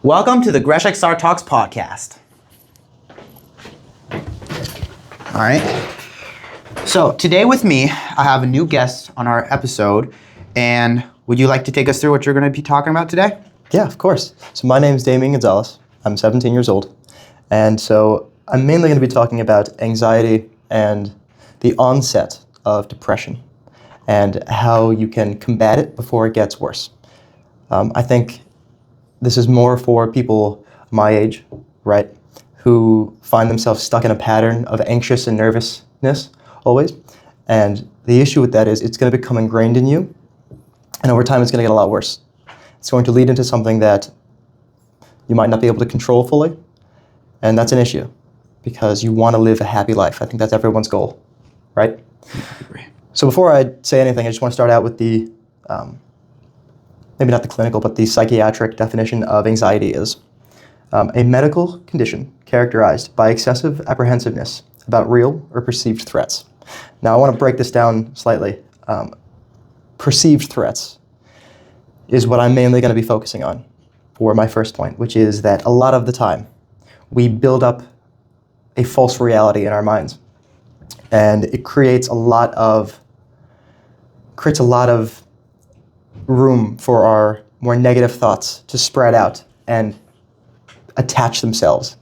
Welcome to the Grechxr Talks Podcast. All right. So today with me, I have a new guest on our episode. And would you like to take us through what you're going to be talking about today? Yeah, of course. So my name is Damien Gonzalez. I'm 17 years old. And so I'm mainly going to be talking about anxiety and the onset of depression and how you can combat it before it gets worse. I think this is more for people my age, right, who find themselves stuck in a pattern of anxious and nervousness always. And the issue with that is it's going to become ingrained in you, and over time it's going to get a lot worse. It's going to lead into something that you might not be able to control fully, and that's an issue because you want to live a happy life. I think that's everyone's goal, right? I agree. So before I say anything, I just want to start out with the maybe not the clinical, but the psychiatric definition of anxiety is a medical condition characterized by excessive apprehensiveness about real or perceived threats. Now, I want to break this down slightly. Perceived threats is what I'm mainly going to be focusing on for my first point, which is that a lot of the time we build up a false reality in our minds, and it creates a lot of room for our more negative thoughts to spread out and attach themselves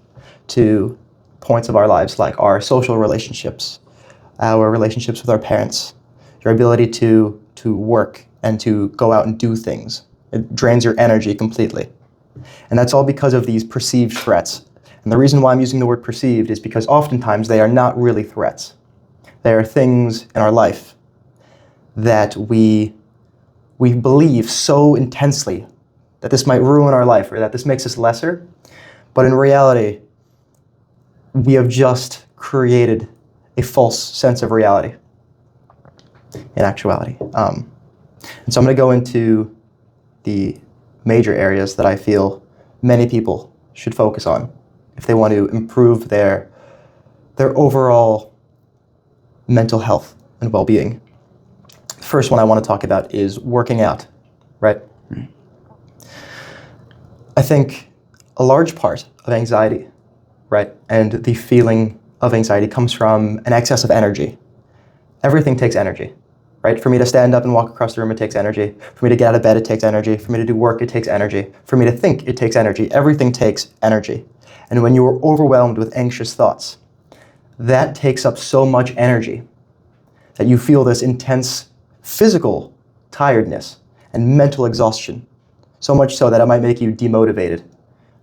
to points of our lives, like our social relationships, our relationships with our parents, your ability to work and to go out and do things. It drains your energy completely. And that's all because of these perceived threats. And the reason why I'm using the word perceived is because oftentimes they are not really threats. They are things in our life that we believe so intensely that this might ruin our life or that this makes us lesser, but in reality, we have just created a false sense of reality in actuality. And so I'm going to go into the major areas that I feel many people should focus on if they want to improve their overall mental health and well-being. The first one I want to talk about is working out, right? I think a large part of anxiety, right, and the feeling of anxiety comes from an excess of energy. Everything takes energy, right? For me to stand up and walk across the room, it takes energy. For me to get out of bed, it takes energy. For me to do work, it takes energy. For me to think, it takes energy. Everything takes energy. And when you are overwhelmed with anxious thoughts, that takes up so much energy that you feel this intense physical tiredness and mental exhaustion, so much so that it might make you demotivated,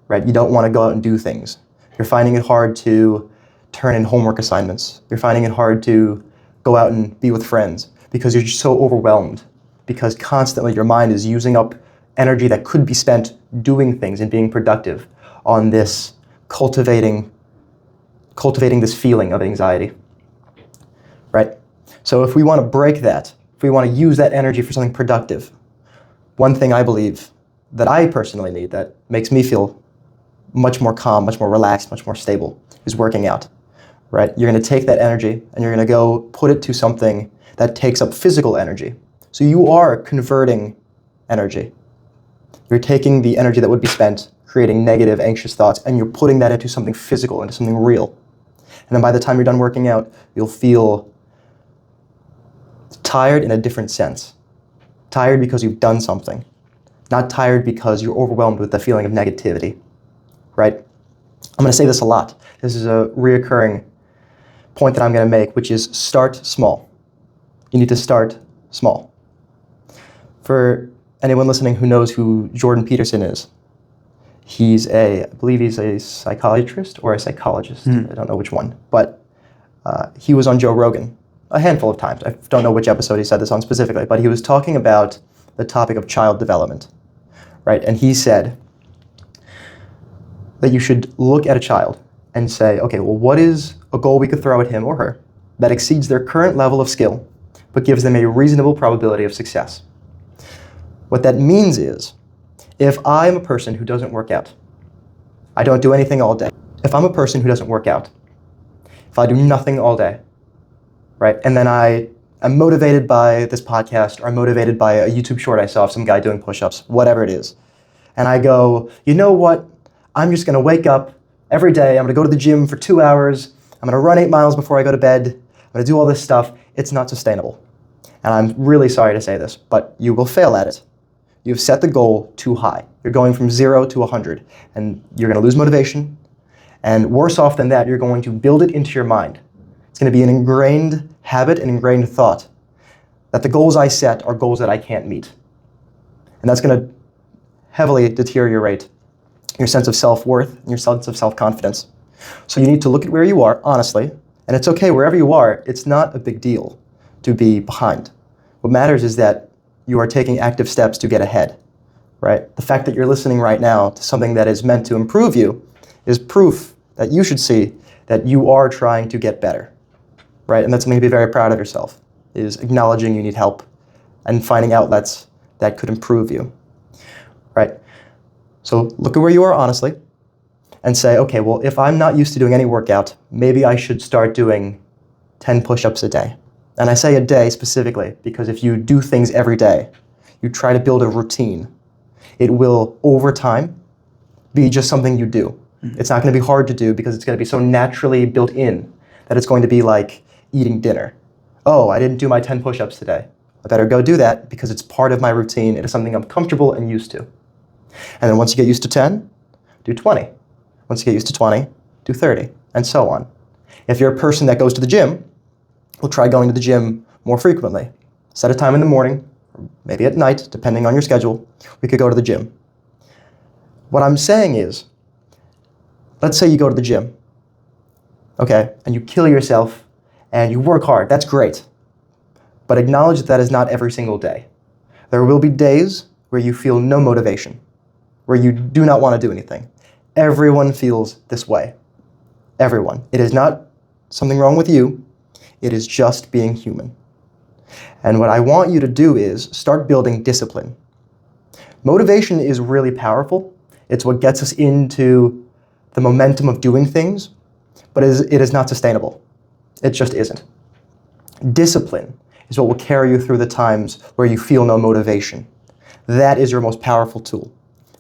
right? You don't want to go out and do things. You're finding it hard to turn in homework assignments. You're finding it hard to go out and be with friends because you're just so overwhelmed, because constantly your mind is using up energy that could be spent doing things and being productive on this cultivating this feeling of anxiety, right? So if we want to break that, if we want to use that energy for something productive, one thing I believe that I personally need that makes me feel much more calm, much more relaxed, much more stable is working out, right? You're going to take that energy and you're going to go put it to something that takes up physical energy. So you are converting energy. You're taking the energy that would be spent creating negative, anxious thoughts, and you're putting that into something physical, into something real. And then by the time you're done working out, you'll feel tired in a different sense. Tired because you've done something. Not tired because you're overwhelmed with the feeling of negativity, right? I'm going to say this a lot. This is a reoccurring point that I'm going to make, which is start small. You need to start small. For anyone listening who knows who Jordan Peterson is, I believe he's a psychiatrist or a psychologist. I don't know which one, but he was on Joe Rogan a handful of times. I don't know which episode he said this on specifically, but he was talking about the topic of child development, right? And he said that you should look at a child and say, okay, well, what is a goal we could throw at him or her that exceeds their current level of skill, but gives them a reasonable probability of success? What that means is, if I'm a person who doesn't work out, I don't do anything all day. If I'm a person who doesn't work out, if I do nothing all day, right, and then I am motivated by this podcast or I'm motivated by a YouTube short I saw of some guy doing push-ups, whatever it is, and I go, you know what? I'm just going to wake up every day. I'm going to go to the gym for 2 hours. I'm going to run 8 miles before I go to bed. I'm going to do all this stuff. It's not sustainable. And I'm really sorry to say this, but you will fail at it. You've set the goal too high. You're going from 0 to 100, and you're going to lose motivation. And worse off than that, you're going to build it into your mind. It's going to be an ingrained habit, an ingrained thought that the goals I set are goals that I can't meet. And that's going to heavily deteriorate your sense of self-worth and your sense of self-confidence. So you need to look at where you are, honestly, and it's okay wherever you are. It's not a big deal to be behind. What matters is that you are taking active steps to get ahead, right? The fact that you're listening right now to something that is meant to improve you is proof that you should see that you are trying to get better, right? And that's something to be very proud of yourself, is acknowledging you need help and finding outlets that could improve you, right? So look at where you are honestly and say, okay, well, if I'm not used to doing any workout, maybe I should start doing 10 push-ups a day. And I say a day specifically because if you do things every day, you try to build a routine, it will, over time, be just something you do. It's not going to be hard to do because it's going to be so naturally built in that it's going to be like eating dinner. Oh, I didn't do my 10 push-ups today. I better go do that because it's part of my routine. It is something I'm comfortable and used to. And then once you get used to 10, do 20. Once you get used to 20, do 30, and so on. If you're a person that goes to the gym, we'll try going to the gym more frequently. Set a time in the morning, or maybe at night, depending on your schedule, we could go to the gym. What I'm saying is, let's say you go to the gym, okay, and you kill yourself and you work hard. That's great. But acknowledge that is not every single day. There will be days where you feel no motivation, where you do not want to do anything. Everyone feels this way. Everyone. It is not something wrong with you. It is just being human. And what I want you to do is start building discipline. Motivation is really powerful. It's what gets us into the momentum of doing things, but it is not sustainable. It just isn't. Discipline is what will carry you through the times where you feel no motivation. That is your most powerful tool.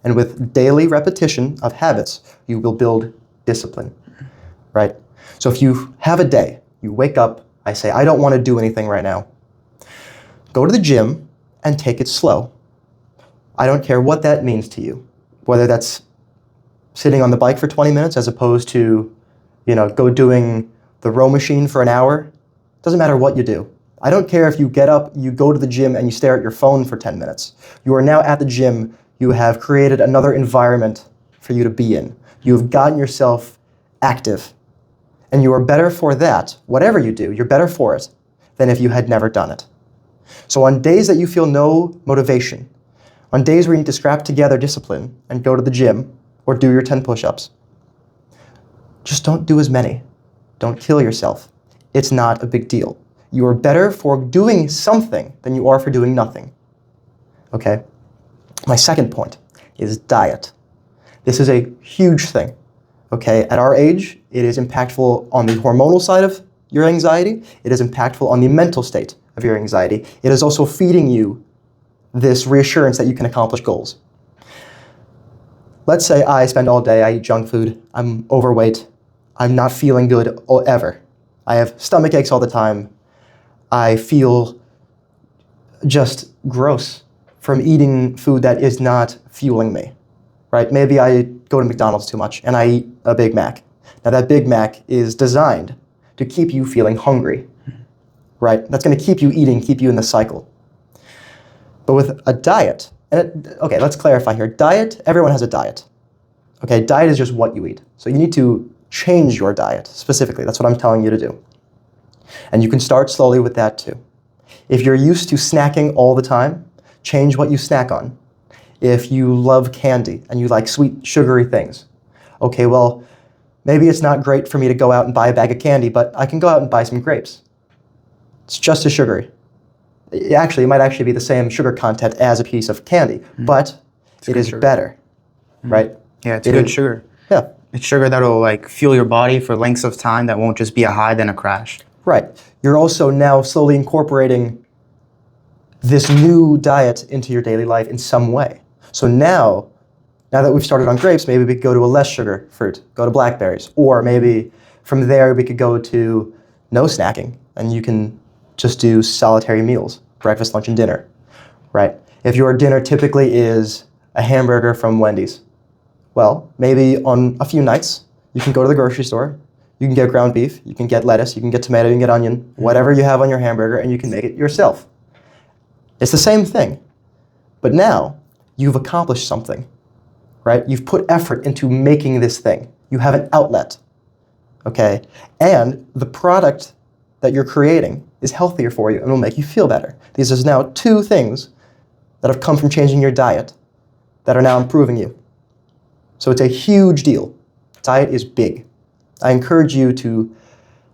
And with daily repetition of habits, you will build discipline, right? So if you have a day, you wake up, I say, I don't want to do anything right now. Go to the gym and take it slow. I don't care what that means to you, whether that's sitting on the bike for 20 minutes as opposed to, go doing the row machine for an hour. Doesn't matter what you do. I don't care if you get up, you go to the gym, and you stare at your phone for 10 minutes. You are now at the gym. You have created another environment for you to be in. You have gotten yourself active. And you are better for that, whatever you do, you're better for it than if you had never done it. So on days that you feel no motivation, on days where you need to scrap together discipline and go to the gym or do your 10 push-ups, just don't do as many. Don't kill yourself. It's not a big deal. You are better for doing something than you are for doing nothing. Okay? My second point is diet. This is a huge thing. Okay? At our age, it is impactful on the hormonal side of your anxiety. It is impactful on the mental state of your anxiety. It is also feeding you this reassurance that you can accomplish goals. Let's say I spend all day, I eat junk food, I'm overweight, I'm not feeling good ever. I have stomach aches all the time. I feel just gross from eating food that is not fueling me, right? Maybe I go to McDonald's too much and I eat a Big Mac. Now that Big Mac is designed to keep you feeling hungry, right? That's going to keep you eating, keep you in the cycle. But with a diet, okay, let's clarify here. Diet, everyone has a diet. Okay, diet is just what you eat. So you need to change your diet specifically. That's what I'm telling you to do. And you can start slowly with that too. If you're used to snacking all the time, change what you snack on. If you love candy and you like sweet, sugary things, okay, well, maybe it's not great for me to go out and buy a bag of candy, but I can go out and buy some grapes. It's just as sugary. It might actually be the same sugar content as a piece of candy, but it is better, right? Yeah, it's good sugar. Yeah. It's sugar that'll fuel your body for lengths of time that won't just be a high then a crash. Right. You're also now slowly incorporating this new diet into your daily life in some way. So now Now that we've started on grapes, maybe we could go to a less sugar fruit, go to blackberries. Or maybe from there we could go to no snacking, and you can just do solitary meals, breakfast, lunch, and dinner, right? If your dinner typically is a hamburger from Wendy's, well, maybe on a few nights, you can go to the grocery store, you can get ground beef, you can get lettuce, you can get tomato, you can get onion, whatever you have on your hamburger, and you can make it yourself. It's the same thing, but now you've accomplished something, right? You've put effort into making this thing. You have an outlet, okay? And the product that you're creating is healthier for you and will make you feel better. These are now two things that have come from changing your diet that are now improving you. So it's a huge deal. Diet is big. I encourage you to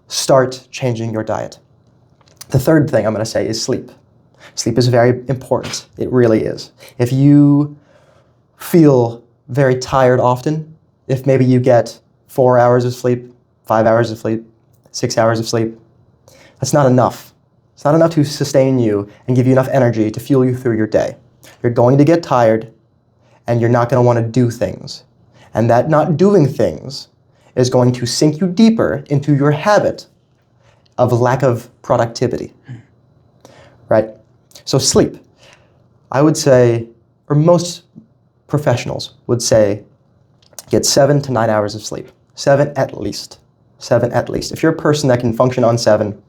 start changing your diet. The third thing I'm going to say is sleep. Sleep is very important. It really is. If you feel very tired often, if maybe you get 4 hours of sleep, 5 hours of sleep, 6 hours of sleep, that's not enough. It's not enough to sustain you and give you enough energy to fuel you through your day. You're going to get tired, and you're not going to want to do things. And that not doing things is going to sink you deeper into your habit of lack of productivity, right? So sleep, I would say, or most professionals would say, get 7 to 9 hours of sleep. 7 at least. 7 at least. If you're a person that can function on 7,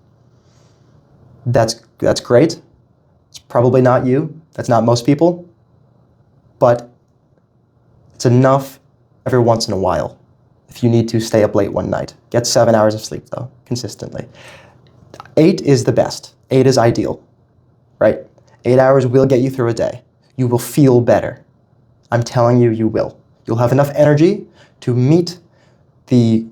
that's great. It's probably not you. That's not most people. But it's enough every once in a while if you need to stay up late one night. Get 7 hours of sleep, though, consistently. 8 is the best. 8 is ideal, right? 8 hours will get you through a day. You will feel better. I'm telling you, you will. You'll have enough energy to meet the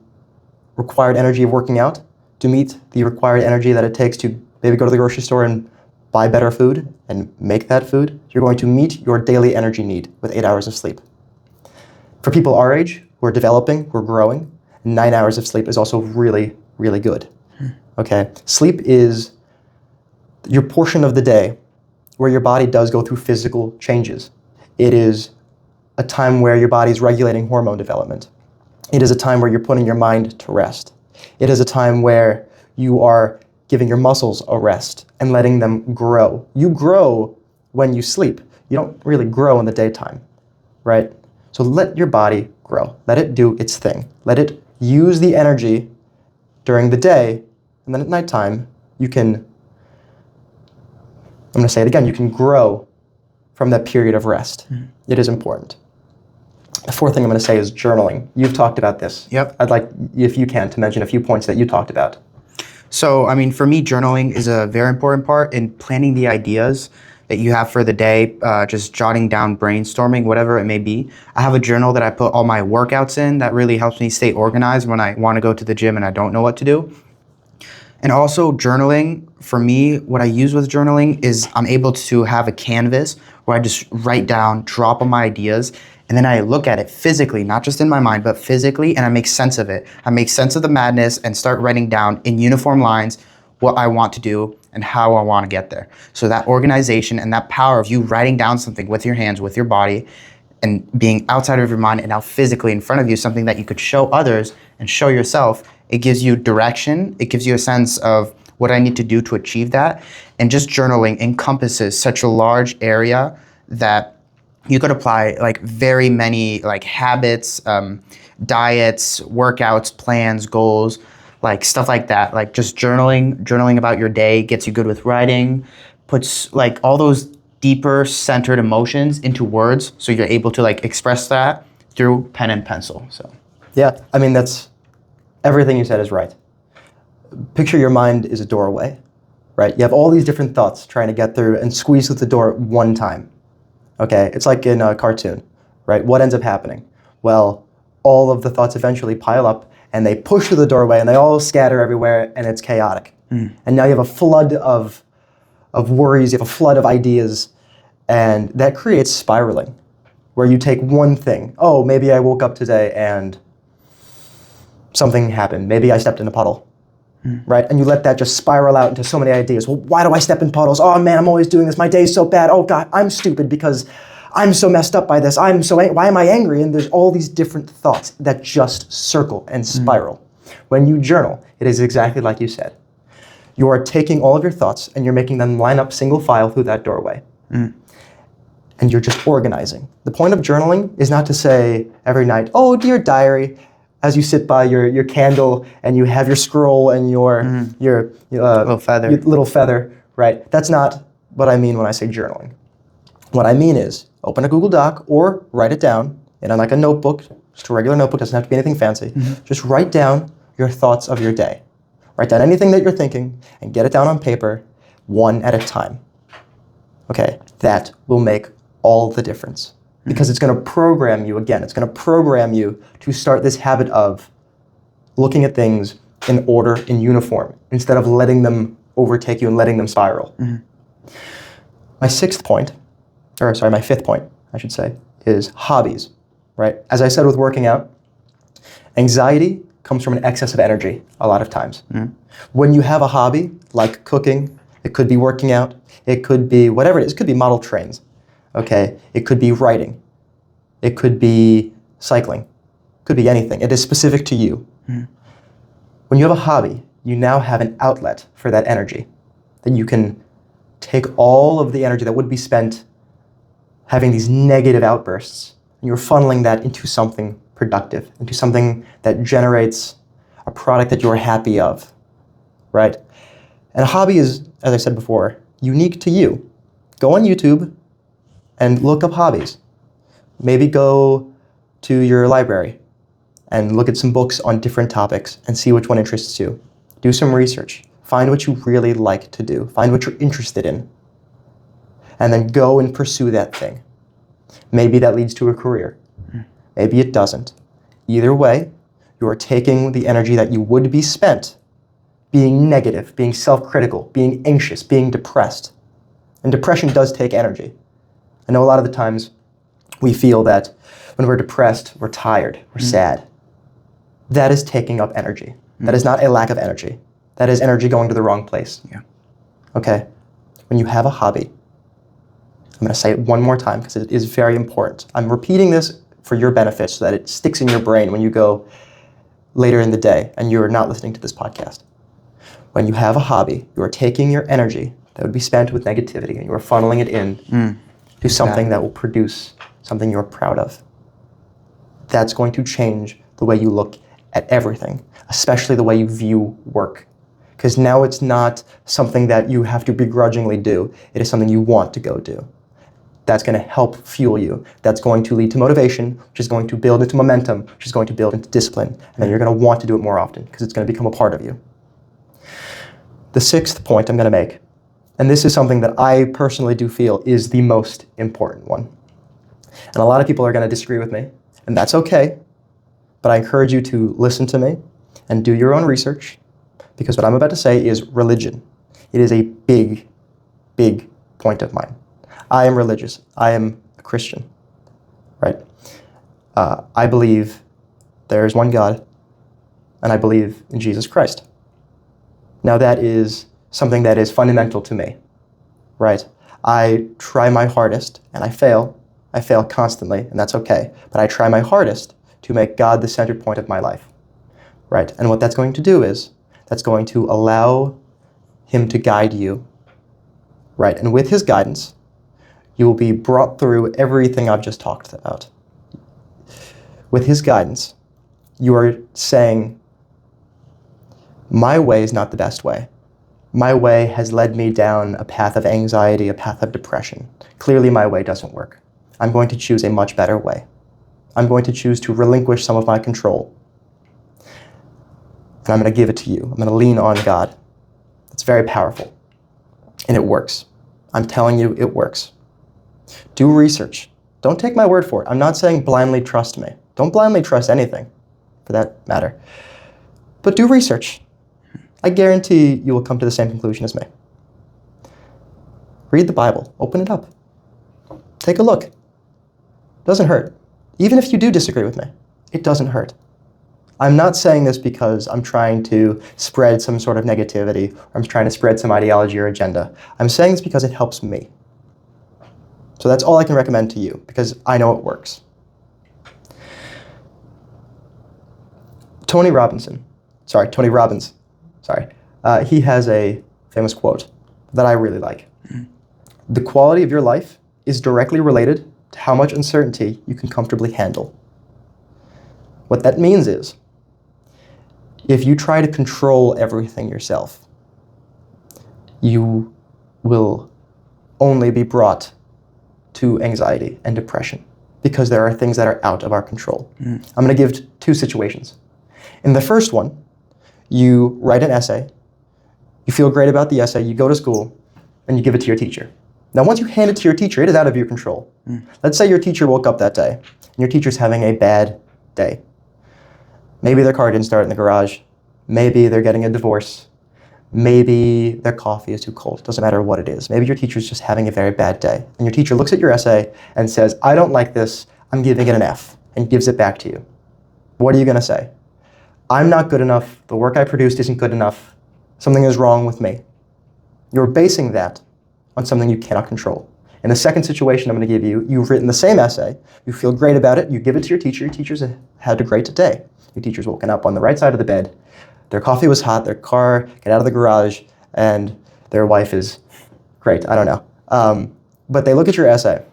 required energy of working out, to meet the required energy that it takes to maybe go to the grocery store and buy better food and make that food. You're going to meet your daily energy need with 8 hours of sleep. For people our age, who are developing, who are growing, 9 hours of sleep is also really, really good. Okay? Sleep is your portion of the day where your body does go through physical changes. It is a time where your body is regulating hormone development. It is a time where you're putting your mind to rest. It is a time where you are giving your muscles a rest and letting them grow. You grow when you sleep. You don't really grow in the daytime, right? So let your body grow. Let it do its thing. Let it use the energy during the day, and then at nighttime, you can, I'm going to say it again, you can grow from that period of rest. It is important. The fourth thing I'm going to say is journaling. You've talked about this. Yep. I'd like, if you can, to mention a few points that you talked about. So, I mean, for me, journaling is a very important part in planning the ideas that you have for the day, just jotting down, brainstorming, whatever it may be. I have a journal that I put all my workouts in that really helps me stay organized when I want to go to the gym and I don't know what to do. And also journaling, for me, what I use with journaling is I'm able to have a canvas where I just write down, drop on my ideas, and then I look at it physically, not just in my mind, but physically, and I make sense of it. I make sense of the madness and start writing down in uniform lines what I want to do and how I want to get there. So that organization and that power of you writing down something with your hands, with your body, and being outside of your mind and now physically in front of you, something that you could show others and show yourself, it gives you direction. It gives you a sense of what I need to do to achieve that. And just journaling encompasses such a large area that you could apply like very many like habits, diets, workouts, plans, goals, like stuff like that. Like just journaling about your day gets you good with writing, puts like all those deeper centered emotions into words. So you're able to like express that through pen and pencil. So yeah, I mean, that's everything you said is right. Picture your mind is a doorway, right? You have all these different thoughts trying to get through and squeeze through the door one time. Okay, it's like in a cartoon, right? What ends up happening? Well, all of the thoughts eventually pile up and they push through the doorway and they all scatter everywhere and it's chaotic. And now you have a flood of worries, you have a flood of ideas, and that creates spiraling where you take one thing. Oh, maybe I woke up today and something happened. Maybe I stepped in a puddle. Right? And you let that just spiral out into so many ideas. Well, why do I step in puddles? Oh man, I'm always doing this. My day's so bad. Oh God, I'm stupid because I'm so messed up by this. Why am I angry? And there's all these different thoughts that just circle and spiral. When you journal, it is exactly like you said. You are taking all of your thoughts and you're making them line up single file through that doorway. And you're just organizing. The point of journaling is not to say every night, oh, dear diary, as you sit by your candle and you have your scroll and your little feather, right? That's not what I mean when I say journaling. What I mean is open a Google Doc or write it down in like a notebook, just a regular notebook, doesn't have to be anything fancy. Just write down your thoughts of your day. Write down anything that you're thinking and get it down on paper, one at a time. Okay, that will make all the difference. Because it's going to program you, again, it's going to program you to start this habit of looking at things in order, in uniform, instead of letting them overtake you and letting them spiral. My fifth point, I should say, is hobbies, right? As I said with working out, anxiety comes from an excess of energy a lot of times. When you have a hobby, like cooking, it could be working out, it could be whatever it is, it could be model trains. Okay, it could be writing, it could be cycling, it could be anything. It is specific to you. When you have a hobby, you now have an outlet for that energy. Then you can take all of the energy that would be spent having these negative outbursts, and you're funneling that into something productive, into something that generates a product that you're happy of, right? And a hobby is, as I said before, unique to you. Go on YouTube and look up hobbies. Maybe go to your library and look at some books on different topics and see which one interests you. Do some research. Find what you really like to do. Find what you're interested in. And then go and pursue that thing. Maybe that leads to a career. Maybe it doesn't. Either way, you are taking the energy that you would be spent being negative, being self-critical, being anxious, being depressed. And depression does take energy. I know a lot of the times we feel that when we're depressed, we're tired, we're sad. That is taking up energy. That is not a lack of energy. That is energy going to the wrong place. Okay? When you have a hobby, I'm going to say it one more time because it is very important. I'm repeating this for your benefit so that it sticks in your brain when you go later in the day and you're not listening to this podcast. When you have a hobby, you are taking your energy that would be spent with negativity and you are funneling it in to something that will produce something you're proud of. That's going to change the way you look at everything, especially the way you view work. Because now it's not something that you have to begrudgingly do. It is something you want to go do. That's going to help fuel you. That's going to lead to motivation, which is going to build into momentum, which is going to build into discipline. And then you're going to want to do it more often because it's going to become a part of you. The sixth point I'm going to make, and this is something that I personally do feel is the most important one. And a lot of people are going to disagree with me, and that's okay. But I encourage you to listen to me and do your own research, because what I'm about to say is religion. It is a big, big point of mine. I am religious. I am a Christian, right? I believe there is one God, and I believe in Jesus Christ. Now that is something that is fundamental to me, right? I try my hardest, and I fail. I fail constantly, and that's okay. But I try my hardest to make God the center point of my life, right? And what that's going to do is, that's going to allow Him to guide you, right? And with His guidance, you will be brought through everything I've just talked about. With His guidance, you are saying, my way is not the best way. My way has led me down a path of anxiety, a path of depression. Clearly, my way doesn't work. I'm going to choose a much better way. I'm going to choose to relinquish some of my control. And I'm going to give it to you. I'm going to lean on God. It's very powerful. And it works. I'm telling you, it works. Do research. Don't take my word for it. I'm not saying blindly trust me. Don't blindly trust anything, for that matter. But do research. I guarantee you will come to the same conclusion as me. Read the Bible. Open it up. Take a look. Doesn't hurt. Even if you do disagree with me, it doesn't hurt. I'm not saying this because I'm trying to spread some sort of negativity, or I'm trying to spread some ideology or agenda. I'm saying this because it helps me. So that's all I can recommend to you because I know it works. Tony Robbins, he has a famous quote that I really like. The quality of your life is directly related to how much uncertainty you can comfortably handle. What that means is, if you try to control everything yourself, you will only be brought to anxiety and depression because there are things that are out of our control. I'm going to give two situations. In the first one, you write an essay, you feel great about the essay, you go to school, and you give it to your teacher. Now, once you hand it to your teacher, it is out of your control. Let's say your teacher woke up that day, and your teacher's having a bad day. Maybe their car didn't start in the garage. Maybe they're getting a divorce. Maybe their coffee is too cold. It doesn't matter what it is. Maybe your teacher's just having a very bad day. And your teacher looks at your essay and says, I don't like this, I'm giving it an F, and gives it back to you. What are you going to say? I'm not good enough. The work I produced isn't good enough. Something is wrong with me. You're basing that on something you cannot control. In the second situation I'm going to give you, you've written the same essay, you feel great about it, you give it to your teacher's had a great day. Your teacher's woken up on the right side of the bed, their coffee was hot, their car got out of the garage, and their wife is great, I don't know. But they look at your essay,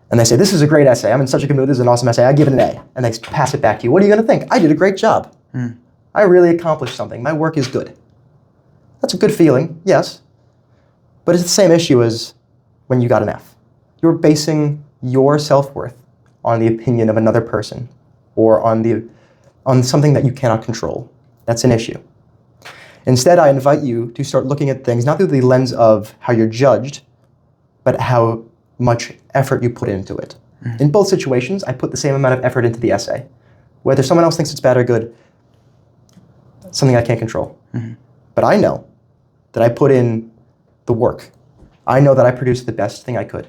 and they say, this is a great essay, I'm in such a good mood, this is an awesome essay, I give it an A, and they pass it back to you. What are you going to think? I did a great job. I really accomplished something. My work is good. That's a good feeling, yes, but it's the same issue as when you got an F. You're basing your self-worth on the opinion of another person or on something that you cannot control. That's an issue. Instead, I invite you to start looking at things not through the lens of how you're judged, but how much effort you put into it. In both situations, I put the same amount of effort into the essay. Whether someone else thinks it's bad or good, that's something I can't control. But I know that I put in the work. I know that I produced the best thing I could.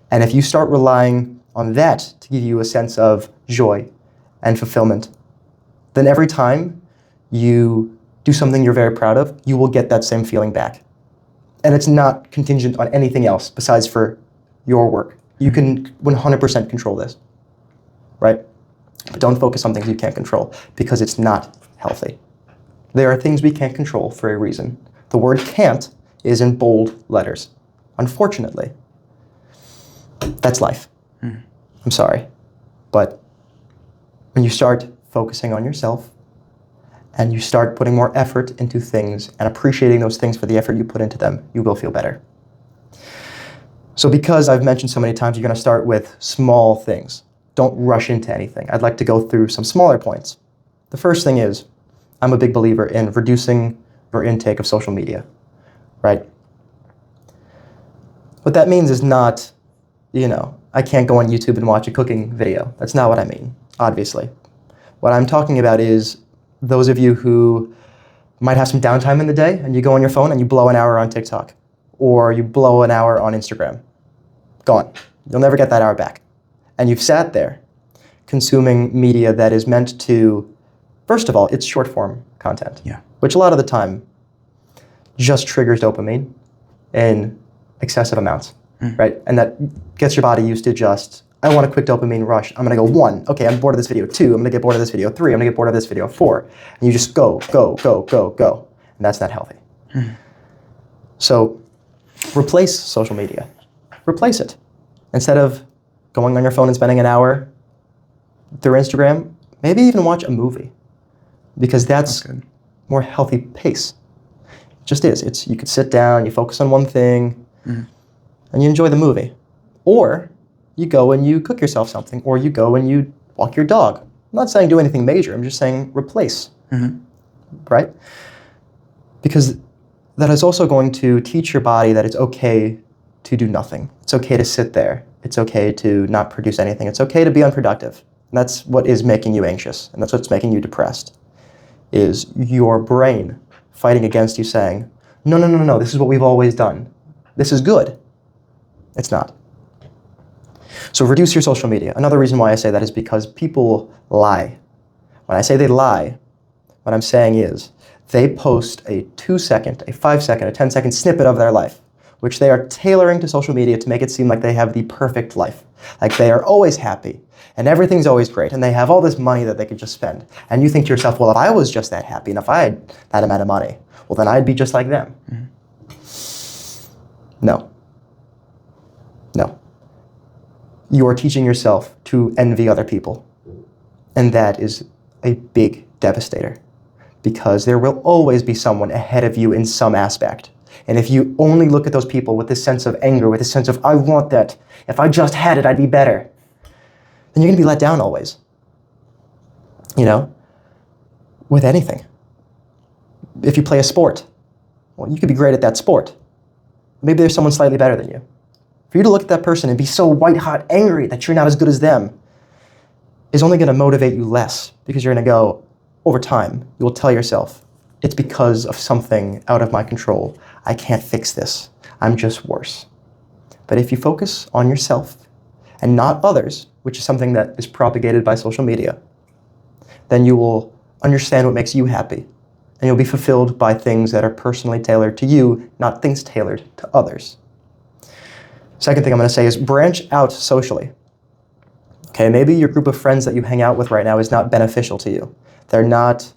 And if you start relying on that to give you a sense of joy and fulfillment, then every time you do something you're very proud of, you will get that same feeling back. And it's not contingent on anything else besides for your work. You can 100% control this, right? But don't focus on things you can't control because it's not healthy. There are things we can't control for a reason. The word can't is in bold letters. Unfortunately, that's life. I'm sorry. But when you start focusing on yourself and you start putting more effort into things and appreciating those things for the effort you put into them, you will feel better. So because I've mentioned so many times, you're going to start with small things. Don't rush into anything. I'd like to go through some smaller points. The first thing is, I'm a big believer in reducing your intake of social media, right? What that means is not, I can't go on YouTube and watch a cooking video. That's not what I mean, obviously. What I'm talking about is those of you who might have some downtime in the day and you go on your phone and you blow an hour on TikTok or you blow an hour on Instagram. Gone. You'll never get that hour back. And you've sat there consuming media that is meant to, first of all, it's short form content, which a lot of the time just triggers dopamine in excessive amounts, right? And that gets your body used to just, I want a quick dopamine rush. I'm going to go 1. Okay, I'm bored of this video. 2, I'm going to get bored of this video. 3, I'm going to get bored of this video. 4. And you just go. And that's not healthy. So replace social media. Replace it. Instead of going on your phone and spending an hour through Instagram, maybe even watch a movie. Because that's more healthy pace. It just is. You could sit down, you focus on one thing, and you enjoy the movie. Or you go and you cook yourself something, or you go and you walk your dog. I'm not saying do anything major, I'm just saying replace, right? Because that is also going to teach your body that it's okay to do nothing. It's okay to sit there. It's okay to not produce anything. It's okay to be unproductive. And that's what is making you anxious, and that's what's making you depressed, is your brain fighting against you saying, no, this is what we've always done. This is good. It's not. So reduce your social media. Another reason why I say that is because people lie. When I say they lie, what I'm saying is they post a 2-second, a 5-second, a 10-second snippet of their life which they are tailoring to social media to make it seem like they have the perfect life. Like they are always happy and everything's always great and they have all this money that they could just spend. And you think to yourself, well, if I was just that happy and if I had that amount of money, well, then I'd be just like them. No. You are teaching yourself to envy other people. And that is a big devastator because there will always be someone ahead of you in some aspect. And if you only look at those people with this sense of anger, with this sense of, I want that, if I just had it, I'd be better, then you're going to be let down always. With anything. If you play a sport, well, you could be great at that sport. Maybe there's someone slightly better than you. For you to look at that person and be so white-hot angry that you're not as good as them is only going to motivate you less because you're going to go, over time, you will tell yourself, it's because of something out of my control. I can't fix this. I'm just worse. But if you focus on yourself and not others, which is something that is propagated by social media, then you will understand what makes you happy. And you'll be fulfilled by things that are personally tailored to you, not things tailored to others. Second thing I'm going to say is branch out socially. Okay, maybe your group of friends that you hang out with right now is not beneficial to you. They're not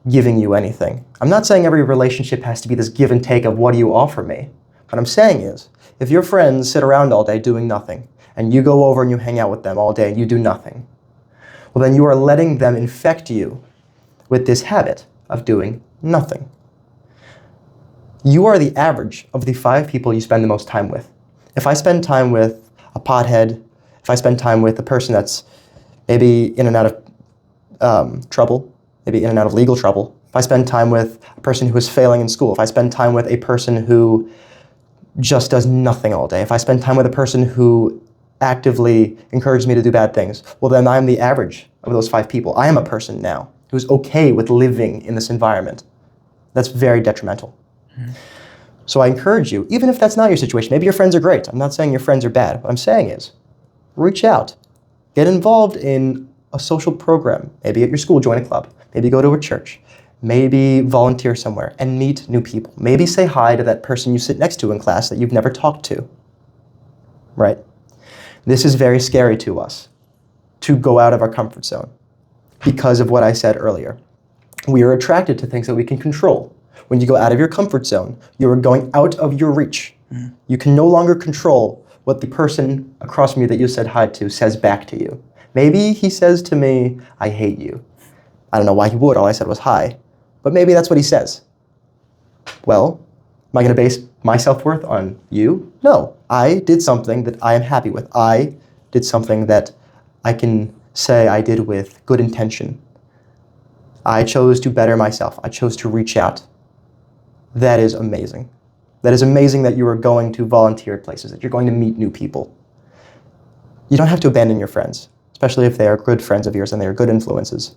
giving you anything. I'm not saying every relationship has to be this give and take of what do you offer me. What I'm saying is, if your friends sit around all day doing nothing, and you go over and you hang out with them all day and you do nothing, well then you are letting them infect you with this habit of doing nothing. You are the average of the 5 people you spend the most time with. If I spend time with a pothead, if I spend time with a person that's maybe in and out of trouble, maybe in and out of legal trouble, if I spend time with a person who is failing in school, if I spend time with a person who just does nothing all day, if I spend time with a person who actively encourages me to do bad things, well then I'm the average of those 5 people. I am a person now who's okay with living in this environment. That's very detrimental. So I encourage you, even if that's not your situation, maybe your friends are great. I'm not saying your friends are bad. What I'm saying is, reach out. Get involved in a social program. Maybe at your school, join a club. Maybe go to a church. Maybe volunteer somewhere and meet new people. Maybe say hi to that person you sit next to in class that you've never talked to. Right? This is very scary to us, to go out of our comfort zone because of what I said earlier. We are attracted to things that we can control. When you go out of your comfort zone, you are going out of your reach. You can no longer control what the person across from you that you said hi to says back to you. Maybe he says to me, I hate you. I don't know why he would, all I said was hi. But maybe that's what he says. Well, am I going to base my self-worth on you? No. I did something that I am happy with. I did something that I can say I did with good intention. I chose to better myself. I chose to reach out. That is amazing. That is amazing that you are going to volunteer at places, that you're going to meet new people. You don't have to abandon your friends, especially if they are good friends of yours and they are good influences.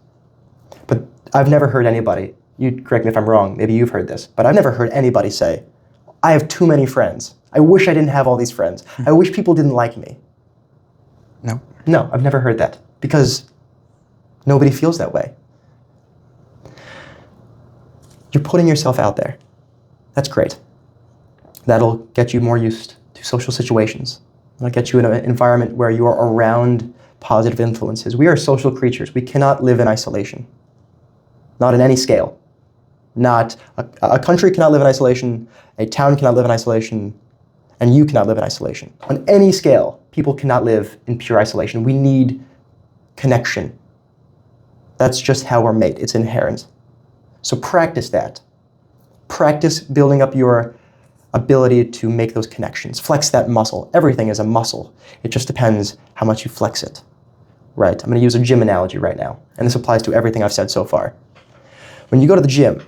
But I've never heard anybody, you correct me if I'm wrong, maybe you've heard this, but I've never heard anybody say, I have too many friends. I wish I didn't have all these friends. I wish people didn't like me. No, I've never heard that because nobody feels that way. You're putting yourself out there. That's great. That'll get you more used to social situations. That'll get you in an environment where you are around positive influences. We are social creatures. We cannot live in isolation. Not in any scale. Not a country cannot live in isolation, a town cannot live in isolation, and you cannot live in isolation. On any scale, people cannot live in pure isolation. We need connection. That's just how we're made. It's inherent. So practice that. Practice building up your ability to make those connections. Flex that muscle. Everything is a muscle. It just depends how much you flex it. Right? I'm going to use a gym analogy right now, and this applies to everything I've said so far. When you go to the gym,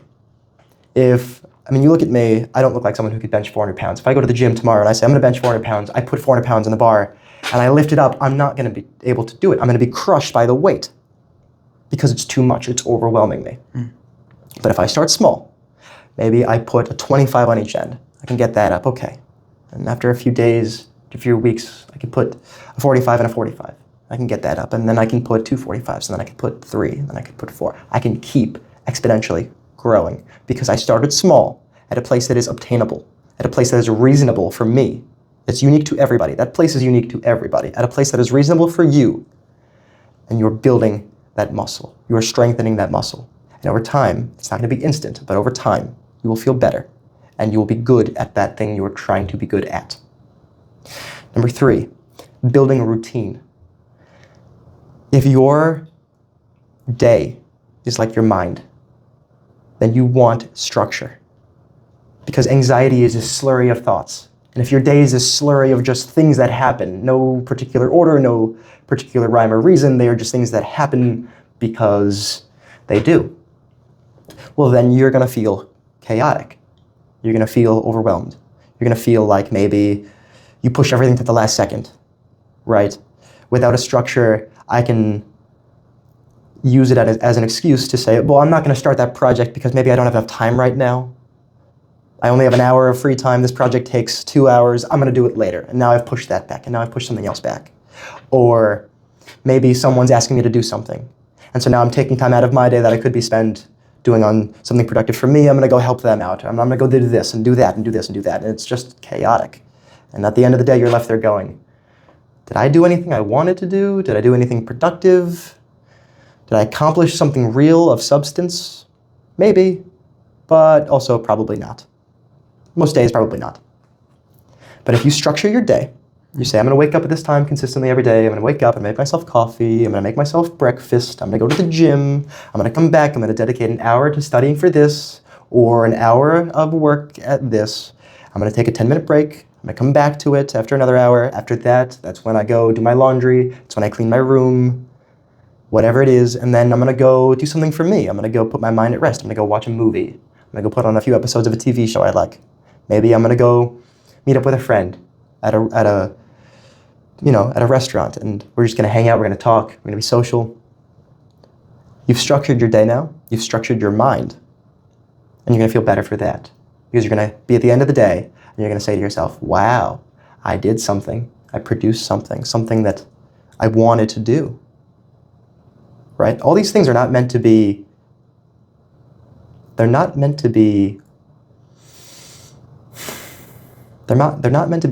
you look at me, I don't look like someone who could bench 400 pounds. If I go to the gym tomorrow and I say, I'm going to bench 400 pounds, I put 400 pounds on the bar, and I lift it up, I'm not going to be able to do it. I'm going to be crushed by the weight because it's too much. It's overwhelming me. But if I start small, maybe I put a 25 on each end. I can get that up, okay. And after a few days, a few weeks, I can put a 45 and a 45. I can get that up, and then I can put 2 45s, and then I can put 3, and then I can put 4. I can keep exponentially growing because I started small at a place that is obtainable. at a place that is reasonable for me. It's unique to everybody. That place is unique to everybody. At a place that is reasonable for you, and you're building that muscle. You are strengthening that muscle. And over time, it's not going to be instant, but over time, you will feel better, and you will be good at that thing you are trying to be good at. Number 3, building a routine. If your day is like your mind, then you want structure. Because anxiety is a slurry of thoughts. And if your day is a slurry of just things that happen, no particular order, no particular rhyme or reason, they are just things that happen because they do, well, then you're going to feel chaotic. You're going to feel overwhelmed. You're going to feel like maybe you push everything to the last second, right? Without a structure, I can use it as an excuse to say, well, I'm not going to start that project because maybe I don't have enough time right now. I only have an hour of free time. This project takes 2 hours. I'm going to do it later. And now I've pushed that back. And now I've pushed something else back. Or maybe someone's asking me to do something. And so now I'm taking time out of my day that I could be spent doing on something productive for me. I'm going to go help them out. I'm going to go do this and do that and do this and do that. And it's just chaotic. And at the end of the day, you're left there going, did I do anything I wanted to do? Did I do anything productive? Did I accomplish something real of substance? Maybe, but also probably not. Most days, probably not. But if you structure your day, you say, I'm going to wake up at this time consistently every day. I'm going to wake up and make myself coffee. I'm going to make myself breakfast. I'm going to go to the gym. I'm going to come back. I'm going to dedicate an hour to studying for this or an hour of work at this. I'm going to take a 10-minute break. I'm going to come back to it after another hour. After that, that's when I go do my laundry. It's when I clean my room, whatever it is. And then I'm going to go do something for me. I'm going to go put my mind at rest. I'm going to go watch a movie. I'm going to go put on a few episodes of a TV show I like. Maybe I'm going to go meet up with a friend at a restaurant, and we're just going to hang out, we're going to talk, we're going to be social. You've structured your day now, you've structured your mind, and you're going to feel better for that. Because you're going to be at the end of the day, and you're going to say to yourself, wow, I did something, I produced something that I wanted to do. Right? All these things are not meant to be, they're not meant to be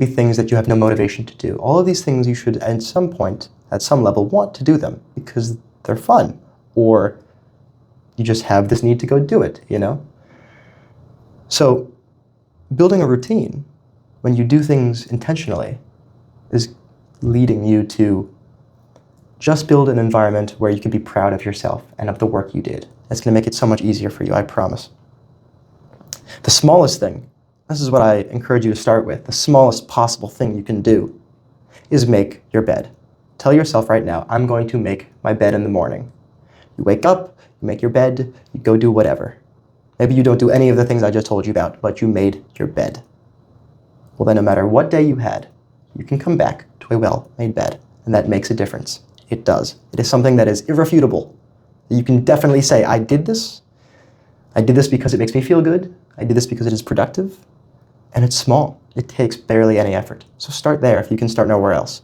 things that you have no motivation to do. All of these things you should, at some point, at some level, want to do them because they're fun, or you just have this need to go do it, you know? So building a routine, when you do things intentionally, is leading you to just build an environment where you can be proud of yourself and of the work you did. It's going to make it so much easier for you, I promise. The smallest thing, this is what I encourage you to start with. The smallest possible thing you can do is make your bed. Tell yourself right now, I'm going to make my bed in the morning. You wake up, you make your bed, you go do whatever. Maybe you don't do any of the things I just told you about, but you made your bed. Well, then no matter what day you had, you can come back to a well-made bed, and that makes a difference. It does. It is something that is irrefutable. You can definitely say, I did this because it makes me feel good. I did this because it is productive. And it's small. It takes barely any effort. So start there if you can start nowhere else.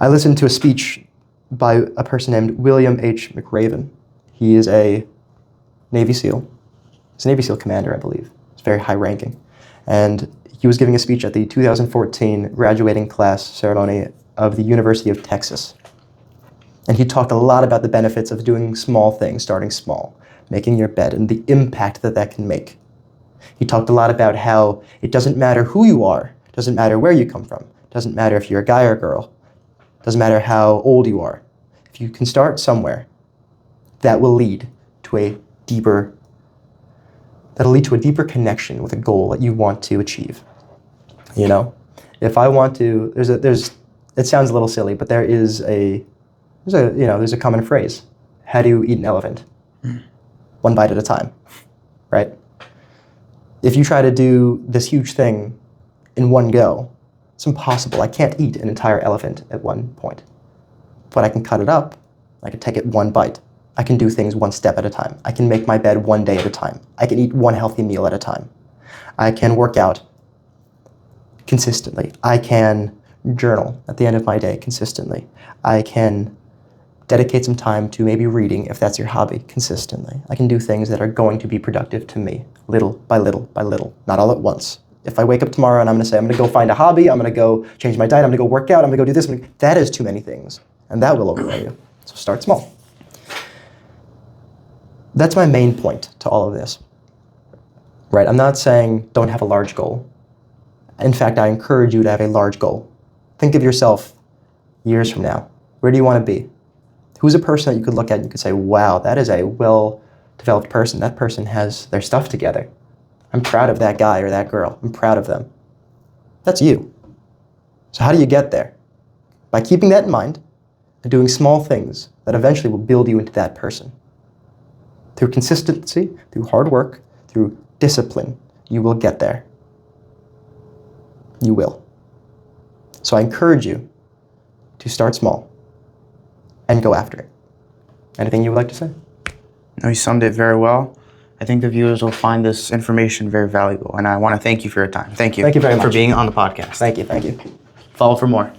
I listened to a speech by a person named William H. McRaven. He is a Navy SEAL. He's a Navy SEAL commander, I believe. He's very high ranking. And he was giving a speech at the 2014 graduating class ceremony of the University of Texas. And he talked a lot about the benefits of doing small things, starting small, making your bed, and the impact that that can make. He talked a lot about how it doesn't matter who you are, it doesn't matter where you come from, it doesn't matter if you're a guy or a girl, it doesn't matter how old you are. If you can start somewhere, that will lead to a deeper connection with a goal that you want to achieve. You know, if I want to, it sounds a little silly, but there's a common phrase. How do you eat an elephant? One bite at a time, right? If you try to do this huge thing in one go, it's impossible. I can't eat an entire elephant at one point. But I can cut it up. I can take it one bite. I can do things one step at a time. I can make my bed one day at a time. I can eat one healthy meal at a time. I can work out consistently. I can journal at the end of my day consistently. I can dedicate some time to maybe reading, if that's your hobby, consistently. I can do things that are going to be productive to me, little by little by little, not all at once. If I wake up tomorrow and I'm going to say, I'm going to go find a hobby, I'm going to go change my diet, I'm going to go work out, I'm going to go do this, that is too many things. And that will overwhelm you. So start small. That's my main point to all of this. Right? I'm not saying don't have a large goal. In fact, I encourage you to have a large goal. Think of yourself years from now. Where do you want to be? Who's a person that you could look at and you could say, wow, that is a well-developed person. That person has their stuff together. I'm proud of that guy or that girl. I'm proud of them. That's you. So how do you get there? By keeping that in mind and doing small things that eventually will build you into that person. Through consistency, through hard work, through discipline, you will get there. You will. So I encourage you to start small and go after it. Anything you would like to say? No, you summed it very well. I think the viewers will find this information very valuable, and I want to thank you for your time. Thank you. Thank you very much for being on the podcast. Thank you. Follow for more.